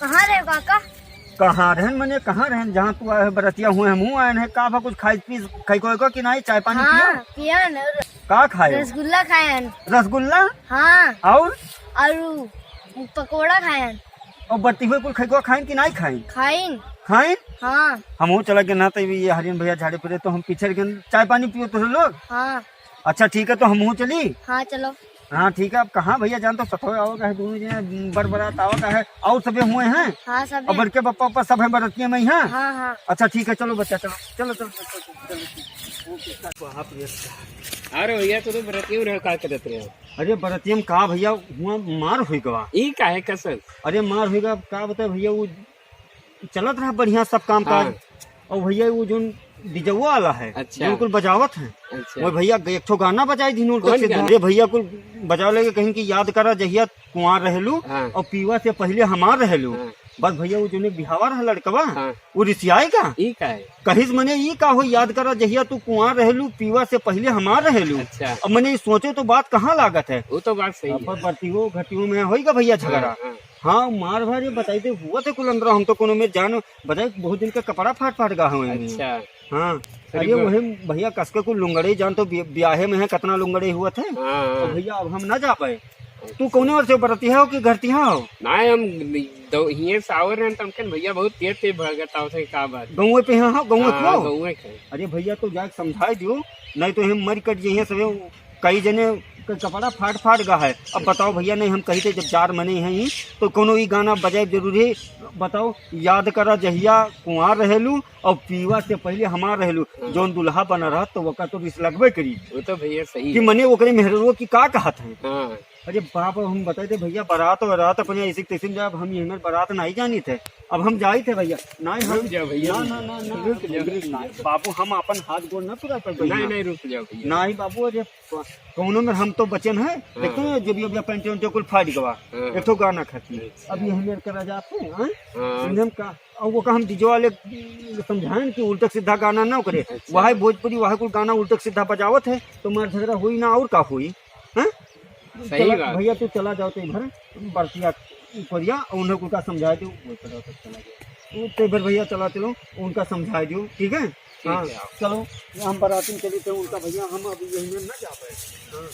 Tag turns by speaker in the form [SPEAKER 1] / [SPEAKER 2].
[SPEAKER 1] कहाँ रहे काका?
[SPEAKER 2] कहाँ रहन मने कहाँ रहन? जहाँ तू आए बरतिया हुए हम आए हैं। का कुछ खाई पी खाई को कि नहीं? चाय पानी
[SPEAKER 1] हाँ
[SPEAKER 2] पियो?
[SPEAKER 1] पिया न।
[SPEAKER 2] का खाए?
[SPEAKER 1] रसगुल्ला खायन।
[SPEAKER 2] रसगुल्ला?
[SPEAKER 1] हाँ
[SPEAKER 2] और
[SPEAKER 1] पकोड़ा खायन।
[SPEAKER 2] और बरती हुए कुल खाई खाइन कि नहीं खाइन?
[SPEAKER 1] खाइन।
[SPEAKER 2] खाइन?
[SPEAKER 1] हाँ
[SPEAKER 2] हम चला के ना तो ये हरियन भैया झाड़े फिरे तो हम पीछे के चाय पानी पियो तो लोग।
[SPEAKER 1] हाँ
[SPEAKER 2] अच्छा ठीक है तो हम चली।
[SPEAKER 1] हाँ चलो।
[SPEAKER 2] हाँ ठीक है। अब कहाँ भैया जान तो सतोए आओगा है दोनों जने बरबरात आओगा है और सबे हुए हैं।
[SPEAKER 1] हाँ सब
[SPEAKER 2] और बड़के पप्पा पप्पा सब है बरतिया में ही हैं।
[SPEAKER 1] हाँ हाँ
[SPEAKER 2] अच्छा ठीक है चलो बच्चा चलो चलो चलो चलो।
[SPEAKER 3] अरे भैया तो बरतियों रह का करत रहे हो?
[SPEAKER 2] अरे बरतिया में का भैया हुआ मार हुई गवा।
[SPEAKER 3] ई काहे कसर?
[SPEAKER 2] अरे मार हुई गा का बता भैया वो चलत रहा बढ़िया सब काम काज।
[SPEAKER 3] हाँ।
[SPEAKER 2] और भैया वो जो डिजवा वाला है
[SPEAKER 3] अच्छा।
[SPEAKER 2] बिल्कुल बजावत है।
[SPEAKER 3] अच्छा।
[SPEAKER 2] वो भैया एक ठो गाना बजाई दिन
[SPEAKER 3] कौन गाना?
[SPEAKER 2] अरे भैया कुल बजा लेगे कहीं की याद करा जहिया कुंवार रहेलू
[SPEAKER 3] हाँ।
[SPEAKER 2] और पीवा से पहले हमार रहेलू।
[SPEAKER 3] हाँ।
[SPEAKER 2] बस भैया वो जो बिहावा रहा लड़कवा
[SPEAKER 3] हाँ।
[SPEAKER 2] वो रिसियाएगा
[SPEAKER 3] ई काहे?
[SPEAKER 2] कहीं मने ई का हो याद करा जहिया तू कुंवार रहेलू पीवा से पहले हमार रहेलू।
[SPEAKER 3] अच्छा।
[SPEAKER 2] अब मैंने सोचे तो बात कहाँ लागत है।
[SPEAKER 3] वो तो बात सही है।
[SPEAKER 2] पर बरतियों घटियों में होगा भैया झगड़ा।
[SPEAKER 3] हाँ।
[SPEAKER 2] हाँ मार भार ये बताई दे हुआ थे कुल अंदर हम तो कोनो में जान बताए बहुत दिन का कपड़ा फाट गा हुए।
[SPEAKER 3] अच्छा।
[SPEAKER 2] हाँ अरे वही भैया कसके कुल लुंगड़े जान तो ब्याहे में है कितना लुंगड़े हुआ थे।
[SPEAKER 3] हाँ।
[SPEAKER 2] तो भैया अब हम ना जा पाए। तू कौने और से बरतिया हो कि घरतिया हो?
[SPEAKER 3] ना हम हिये सावर रहन तमकन भैया बहुत तेज भगत आवत है का बात।
[SPEAKER 2] गाँव पे हाँ गाँव
[SPEAKER 3] हाँ,
[SPEAKER 2] को।
[SPEAKER 3] गौवे के।
[SPEAKER 2] अरे भैया तो जाके समझाई दियो नहीं तो हम मर कट जाइए सब कई जने का कपड़ा फाट गा है। अब बताओ भैया नहीं हम कही थे जब 4 महीने हैं ही तो कोनो ही गाना बजाए जरूरी बताओ याद करा जहिया कुंवार रहेलू और पीवा से पहले हमार रहेलू जोन दुल्हा बना रहा तो वका तो रिस लगबे करी
[SPEAKER 3] वो तो भैया सही
[SPEAKER 2] कि
[SPEAKER 3] है।
[SPEAKER 2] मने ओकरे मेहरुआ की का कहत है।
[SPEAKER 3] हाँ।
[SPEAKER 2] अरे बाप हम बताए थे भैया बारात अपने ऐसे तैसे जब हम ये बारात नहीं जानी थे। अब हम जाई थे भैया नहीं हम
[SPEAKER 3] रुक जाओ भैया।
[SPEAKER 2] ना ना ना ना
[SPEAKER 3] रुक जाओ।
[SPEAKER 2] नहीं, बाबू हम अपन हाथ गोड़ न पूरा कर
[SPEAKER 3] नहीं नहीं रुक जाओ भैया।
[SPEAKER 2] नहीं बाबू अरे कौनो में हम तो बचन है देखते हैं जब ये पेंट वेंट कुल फाट गवा
[SPEAKER 3] हाँ।
[SPEAKER 2] एक तो गाना खाती है।
[SPEAKER 3] अच्छा।
[SPEAKER 2] अब ये हमें करा जाते हैं हाँ?
[SPEAKER 3] हाँ।
[SPEAKER 2] हम का और वो का हम डीजे वाले समझाएं कि उल्टा सीधा गाना ना करे।
[SPEAKER 3] अच्छा।
[SPEAKER 2] वहाँ भोजपुरी वहाँ कुल गाना उल्टा सीधा बजावत है तो मार झगड़ा हुई ना और का हुई। हाँ?
[SPEAKER 3] सही
[SPEAKER 2] चला
[SPEAKER 3] बात।
[SPEAKER 2] भैया तू चला जाओ तो इधर बरतिया ऊपरिया उन्हें कुल का समझा दो वो चला तो चला गया तो इधर भैया चला चलो उनका समझा दो ठीक है। हाँ
[SPEAKER 3] है।
[SPEAKER 2] चलो हम बाराती चले थे उनका भैया हम अभी यही में न जा पाए। हाँ